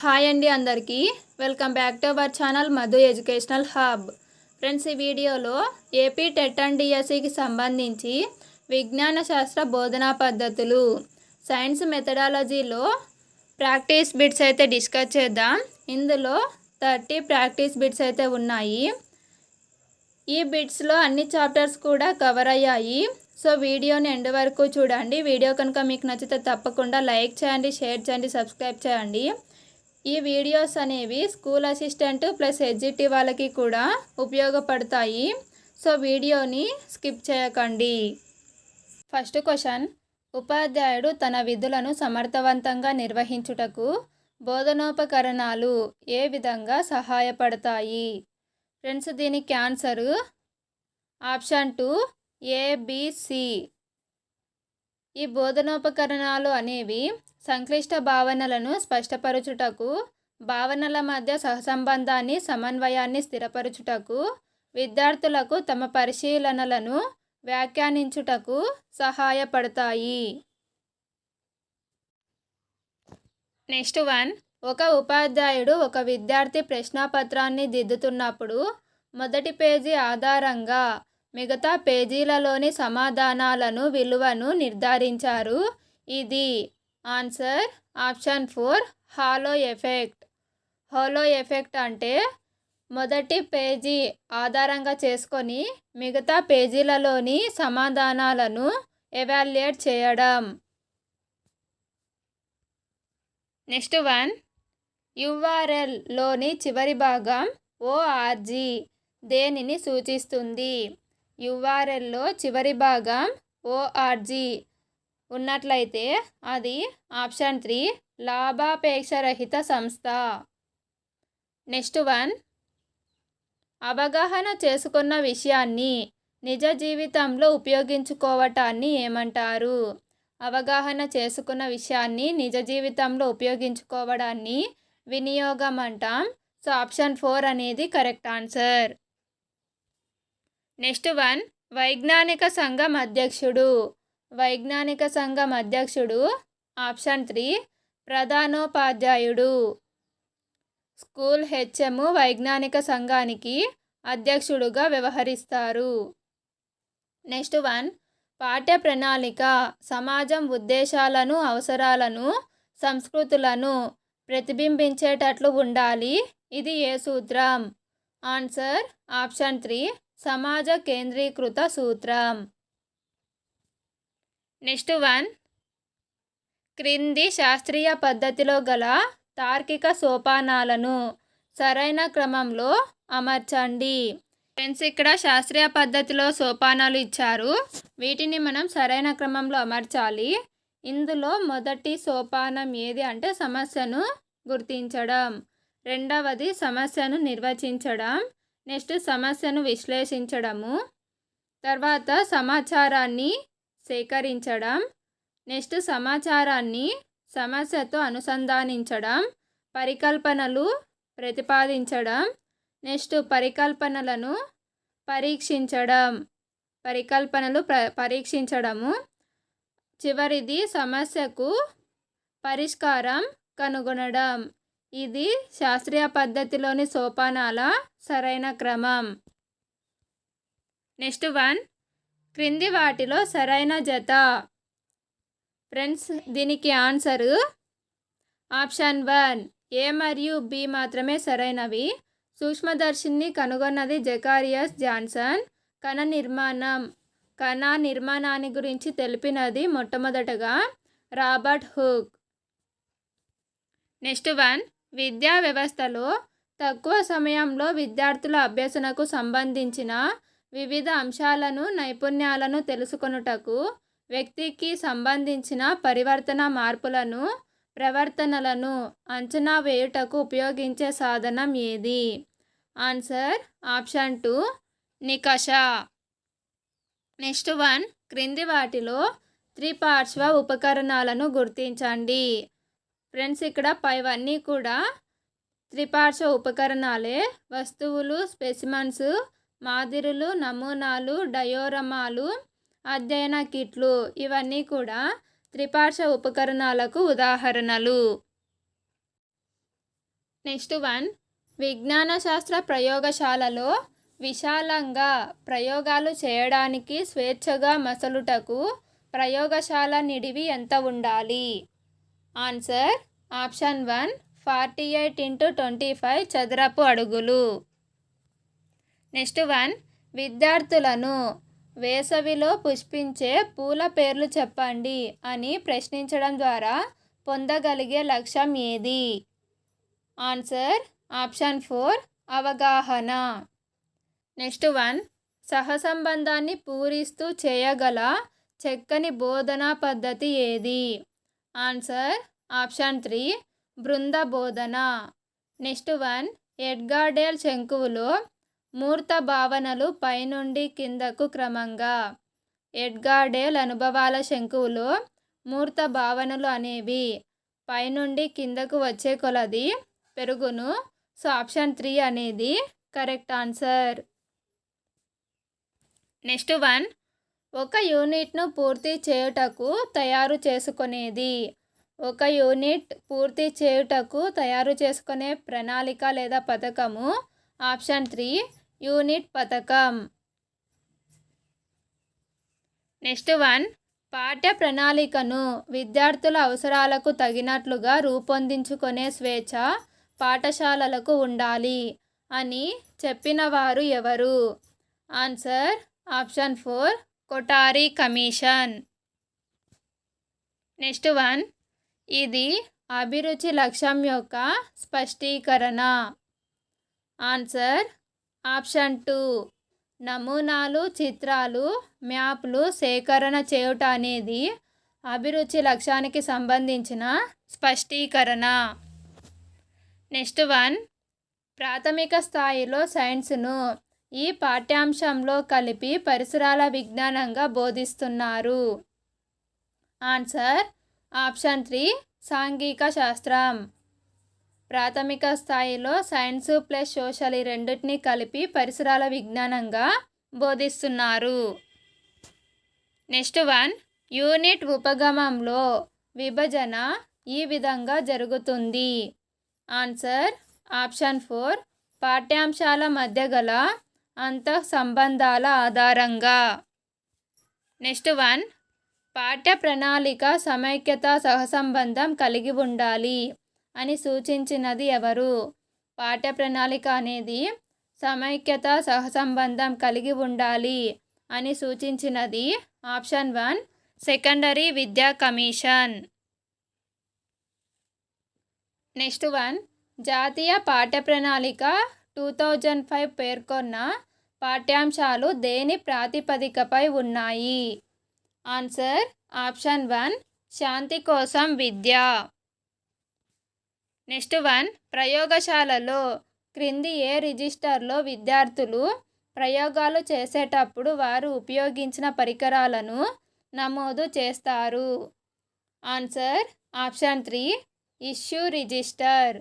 Hi అండి అందరికీ welcome back to our channel Madhu educational hub. Friends, ఈ వీడియోలో ఏపీ టెట్ అండ్ డిఎస్సికి సంబంధించి విజ్ఞాన శాస్త్ర బోధనా పద్ధతులు సైన్స్ మెథడాలజీలో ప్రాక్టీస్ బిట్స్ అయితే డిస్కస్ చేద్దాం. ఇందులో 30 ప్రాక్టీస్ బిట్స్ అయితే ఉన్నాయి. ఈ బిట్స్లో అన్ని చాప్టర్స్ కూడా కవర్ అయ్యాయి. సో వీడియోని ఎండ్ వరకు చూడండి. వీడియో కనుక మీకు నచ్చితే తప్పకుండా లైక్ చేయండి, షేర్ చేయండి, సబ్స్క్రైబ్ చేయండి. ఈ వీడియోస్ అనేవి స్కూల్ అసిస్టెంట్ ప్లస్ ఎడ్జిటి వాళ్ళకి కూడా ఉపయోగపడతాయి. సో వీడియోని స్కిప్ చేయకండి. ఫస్ట్ క్వశ్చన్, ఉపాధ్యాయుడు తన విధులను సమర్థవంతంగా నిర్వహించుటకు బోధనోపకరణాలు ఏ విధంగా సహాయపడతాయి? ఫ్రెండ్స్, దీనికి ఆన్సరు ఆప్షన్ 2 ABC. ఈ బోధనోపకరణాలు అనేవి సంక్లిష్ట భావనలను స్పష్టపరచుటకు, భావనల మధ్య సహసంబంధాన్ని, సమన్వయాన్ని స్థిరపరచుటకు, విద్యార్థులకు తమ పరిశీలనలను వ్యాఖ్యానించుటకు సహాయపడతాయి. నెక్స్ట్ వన్, ఒక ఉపాధ్యాయుడు ఒక విద్యార్థి ప్రశ్నాపత్రాన్ని దిద్దుతున్నప్పుడు మొదటి పేజీ ఆధారంగా మిగతా పేజీలలోని సమాధానాలను విలువను నిర్ధారించారు. ఇది answer option 4 halo effect. Halo effect అంటే మొదటి పేజీ ఆధారంగా చేసుకొని మిగతా పేజీలలోని సమాధానాలను ఎవాల్యుయేట్ చేయడం. నెక్స్ట్ వన్, URLలోని చివరి భాగం ORG దేనిని సూచిస్తుంది? URLలో చివరి భాగం ORG ఉన్నట్లయితే అది ఆప్షన్ 3 లాభాపేక్షరహిత సంస్థ. నెక్స్ట్ వన్, అవగాహన చేసుకున్న విషయాన్ని నిజ జీవితంలో ఉపయోగించుకోవటాన్ని ఏమంటారు? అవగాహన చేసుకున్న విషయాన్ని నిజ జీవితంలో ఉపయోగించుకోవడాన్ని వినియోగం అంటాం. సో ఆప్షన్ 4 అనేది కరెక్ట్ ఆన్సర్. నెక్స్ట్ వన్, వైజ్ఞానిక సంఘం అధ్యక్షుడు. వైజ్ఞానిక సంఘం అధ్యక్షుడు ఆప్షన్ 3 ప్రధానోపాధ్యాయుడు. స్కూల్ HM వైజ్ఞానిక సంఘానికి అధ్యక్షుడుగా వ్యవహరిస్తారు. నెక్స్ట్ వన్, పాఠ్య ప్రణాళిక సమాజం ఉద్దేశాలను, అవసరాలను, సంస్కృతులను ప్రతిబింబించేటట్లు ఉండాలి. ఇది ఏ సూత్రం? ఆన్సర్ ఆప్షన్ 3 సమాజ కేంద్రీకృత సూత్రం. నెక్స్ట్ వన్, క్రింది శాస్త్రీయ పద్ధతిలో గల తార్కిక సోపానాలను సరైన క్రమంలో అమర్చండి. ఫ్రెండ్స్, ఇక్కడ శాస్త్రీయ పద్ధతిలో సోపానాలు ఇచ్చారు. వీటిని మనం సరైన క్రమంలో అమర్చాలి. ఇందులో మొదటి సోపానం ఏది అంటే సమస్యను గుర్తించడం, రెండవది సమస్యను నిర్వచించడం, నెక్స్ట్ సమస్యను విశ్లేషించడము, తర్వాత సమాచారాన్ని సేకరించడం, నెక్స్ట్ సమాచారాన్ని సమస్యతో అనుసంధానించడం, పరికల్పనలు ప్రతిపాదించడం, నెక్స్ట్ పరికల్పనలను పరీక్షించడము, చివరిది సమస్యకు పరిష్కారం కనుగొనడం. ఇది శాస్త్రీయ పద్ధతిలోని సోపానాల సరైన క్రమం. నెక్స్ట్ వన్, క్రింది వాటిలో సరైన జత. ఫ్రెండ్స్, దీనికి ఆన్సరు ఆప్షన్ 1 A మరియు B మాత్రమే సరైనవి. సూక్ష్మదర్శిని కనుగొన్నది జకారియస్ జాన్సన్. కణ నిర్మాణాన్ని గురించి తెలిపినది మొట్టమొదటగా రాబర్ట్ హుక్. నెక్స్ట్ వన్, విద్యా వ్యవస్థలో తక్కువ సమయంలో విద్యార్థుల అభ్యసనకు సంబంధించిన వివిధ అంశాలను, నైపుణ్యాలను తెలుసుకొనుటకు వ్యక్తికి సంబంధించిన పరివర్తన మార్పులను, ప్రవర్తనలను అంచనా వేయుటకు ఉపయోగించే సాధనం ఏది? Answer option 2 నికష. నెక్స్ట్ వన్, క్రింది వాటిలో త్రిపార్శ్వ ఉపకరణాలను గుర్తించండి. ఫ్రెండ్స్, ఇక్కడ పైవన్నీ కూడా త్రిపార్శ్వ ఉపకరణాలే. వస్తువులు, స్పెసిమన్స్, మాదిరులు, నమూనాలు, డయోరమాలు, అధ్యయన కిట్లు ఇవన్నీ కూడా త్రిపార్శ్వ ఉపకరణాలకు ఉదాహరణలు. నెక్స్ట్ వన్, విజ్ఞాన శాస్త్ర ప్రయోగశాలలో విశాలంగా ప్రయోగాలు చేయడానికి స్వేచ్ఛగా మసలుటకు ప్రయోగశాల నిడివి ఎంత ఉండాలి? ఆన్సర్ ఆప్షన్ 1 48x25 చదరపు అడుగులు. నెక్స్ట్ వన్, విద్యార్థులను వేసవిలో పుష్పించే పూల పేర్లు చెప్పండి అని ప్రశ్నించడం ద్వారా పొందగలిగే లక్ష్యం ఏది? ఆన్సర్ ఆప్షన్ 4 అవగాహన. నెక్స్ట్ వన్, సహసంబంధాన్ని పూరిస్తూ చేయగల చక్కని బోధనా పద్ధతి ఏది? ఆన్సర్ ఆప్షన్ 3 బృంద బోధన. నెక్స్ట్ వన్, ఎడ్గార్ డేల్ శంకువులో మూర్త భావనలు పైనుండి కిందకు క్రమంగా. ఎడ్గార్ డేల్ అనుభవాల శంకువులో మూర్త భావనలు అనేవి పైనుండి కిందకు వచ్చే కొలది పెరుగును. సో ఆప్షన్ 3 అనేది కరెక్ట్ ఆన్సర్. నెక్స్ట్ వన్, ఒక యూనిట్ను పూర్తి చేయుటకు తయారు చేసుకునేది. ఒక యూనిట్ పూర్తి చేయుటకు తయారు చేసుకునే ప్రణాళిక లేదా పథకము. ఆప్షన్ 3 యూనిట్ పథకం. నెక్స్ట్ వన్, పాఠ్య ప్రణాళికను విద్యార్థుల అవసరాలకు తగినట్లుగా రూపొందించుకునే స్వేచ్ఛ పాఠశాలలకు ఉండాలి అని చెప్పిన వారు ఎవరు? Answer option 4 Kothari commission. Next one, ఇది అభిరుచి లక్ష్యం యొక్క స్పష్టీకరణ. ఆన్సర్ ఆప్షన్ 2 నమూనాలు, చిత్రాలు, మ్యాప్లు సేకరణ చేయుట అనేది అభిరుచి లక్ష్యానికి సంబంధించిన స్పష్టీకరణ. నెక్స్ట్ వన్, ప్రాథమిక స్థాయిలో సైన్స్ను ఈ పాఠ్యాంశంలో కలిపి పరిసరాల విజ్ఞానంగా బోధిస్తున్నారు. ఆన్సర్ ఆప్షన్ 3 సాంఘిక శాస్త్రం. ప్రాథమిక స్థాయిలో సైన్స్ ప్లస్ సోషల్ ఈ రెండింటిని కలిపి పరిసరాల విజ్ఞానంగా బోధిస్తున్నారు. నెక్స్ట్ వన్, యూనిట్ ఉపగమంలో విభజన ఈ విధంగా జరుగుతుంది. ఆన్సర్ ఆప్షన్ 4 పాఠ్యాంశాల మధ్య గల అంతః సంబంధాల ఆధారంగా. నెక్స్ట్ వన్, పాఠ్య ప్రణాళిక సమైక్యత సహసంబంధం కలిగి ఉండాలి అని సూచించినది ఎవరు? పాఠ్య ప్రణాళిక అనేది సమైక్యత సహసంబంధం కలిగి ఉండాలి అని సూచించినది ఆప్షన్ 1 సెకండరీ విద్యా కమిషన్. నెక్స్ట్ వన్, జాతీయ పాఠ్య ప్రణాళిక 2005 పేర్కొన్న పాఠ్యాంశాలు దేని ప్రాతిపదికపై ఉన్నాయి? ఆన్సర్ ఆప్షన్ 1 శాంతి కోసం విద్య. నెక్స్ట్ వన్, ప్రయోగశాలలో క్రింది ఏ రిజిస్టర్లో విద్యార్థులు ప్రయోగాలు చేసేటప్పుడు వారు ఉపయోగించిన పరికరాలను నమోదు చేస్తారు? Answer option 3 issue register.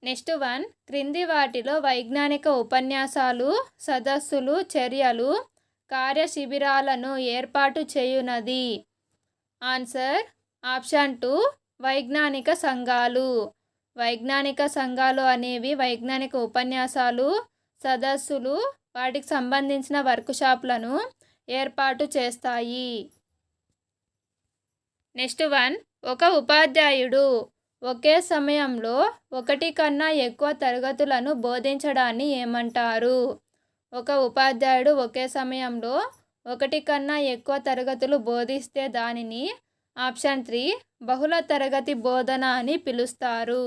Next one, క్రింది వాటిలో వైజ్ఞానిక ఉపన్యాసాలు, సదస్సులు, చర్యలు, కార్యశిబిరాలను ఏర్పాటు చేయునది? ఆన్సర్ ఆప్షన్ 2 వైజ్ఞానిక సంఘాలు. వైజ్ఞానిక సంఘాలు అనేవి వైజ్ఞానిక ఉపన్యాసాలు, సదస్సులు, వాటికి సంబంధించిన వర్క్షాప్లను ఏర్పాటు చేస్తాయి. నెక్స్ట్ వన్, ఒక ఉపాధ్యాయుడు ఒకే సమయంలో ఒకటి కన్నా ఎక్కువ తరగతులను బోధించడాన్ని ఏమంటారు? ఒక ఉపాధ్యాయుడు ఒకే సమయంలో ఒకటి కన్నా ఎక్కువ తరగతులు బోధిస్తే దానిని ఆప్షన్ 3 బహుళ తరగతి బోధన అని పిలుస్తారు.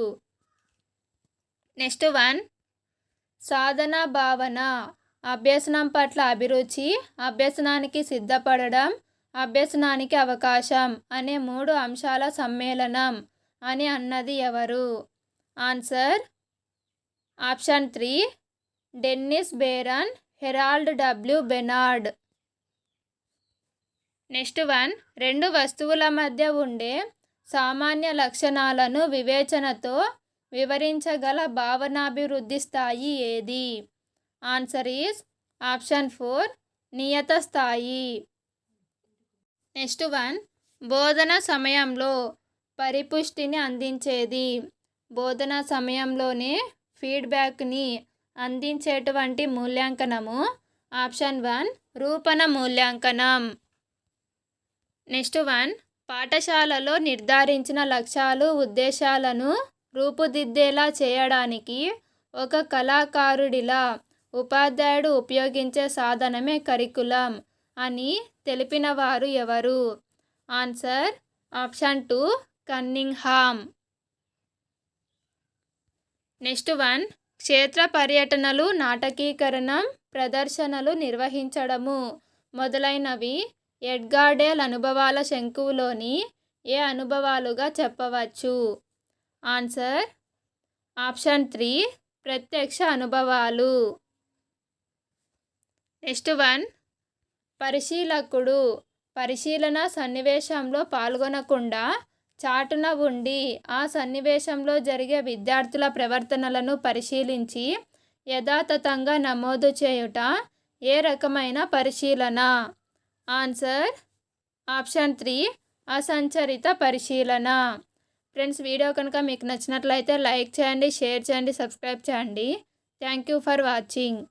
నెక్స్ట్ వన్, సాధన భావన అభ్యసనం పట్ల అభిరుచి, అభ్యసనానికి సిద్ధపడడం, అభ్యసనానికి అవకాశం అనే 3 అంశాల సమ్మేళనం అని అన్నది ఎవరు? Answer option 3 Dennis Baron, Harold W Bernard. Next one, రెండు వస్తువుల మధ్య ఉండే సామాన్య లక్షణాలను వివేచనతో వివరించగల భావనాభివృద్ధి స్థాయి ఏది? ఆన్సర్ ఈజ్ ఆప్షన్ 4 నియత స్థాయి. నెక్స్ట్ వన్, బోధన సమయంలో పరిపుష్టిని అందించేది. బోధన సమయంలోనే ఫీడ్బ్యాక్ని అందించేటువంటి మూల్యాంకనము. ఆప్షన్ 1 రూపణ మూల్యాంకనం. నెక్స్ట్ 1 పాఠశాలలో నిర్ధారించిన లక్ష్యాలు ఉద్దేశాలను రూపుదిద్దేలా చేయడానికి ఒక కళాకారుడిలా ఉపాధ్యాయుడు ఉపయోగించే సాధనమే కరికులం అని తెలిపిన వారు ఎవరు? Answer option 2 Cunningham. నెక్స్ట్ 1 క్షేత్ర పర్యటనలు, నాటకీకరణం, ప్రదర్శనలు నిర్వహించడము మొదలైనవి ఎడ్గార్డేల్ అనుభవాల శంకువులోని ఏ అనుభవాలుగా చెప్పవచ్చు? ఆన్సర్ ఆప్షన్ 3 ప్రత్యక్ష అనుభవాలు. నెక్స్ట్ 1 పరిశీలకుడు పరిశీలన సన్నివేశంలో పాల్గొనకుండా చాటున ఉండి ఆ సన్నివేశంలో జరిగే విద్యార్థుల ప్రవర్తనలను పరిశీలించి యథాతథంగా నమోదు చేయుట ఏ రకమైన పరిశీలన? ఆన్సర్ ఆప్షన్ 3 అసంచరిత పరిశీలన. ఫ్రెండ్స్, వీడియో కనుక మీకు నచ్చినట్లయితే లైక్ చేయండి, షేర్ చేయండి, సబ్స్క్రైబ్ చేయండి. Thank you for watching.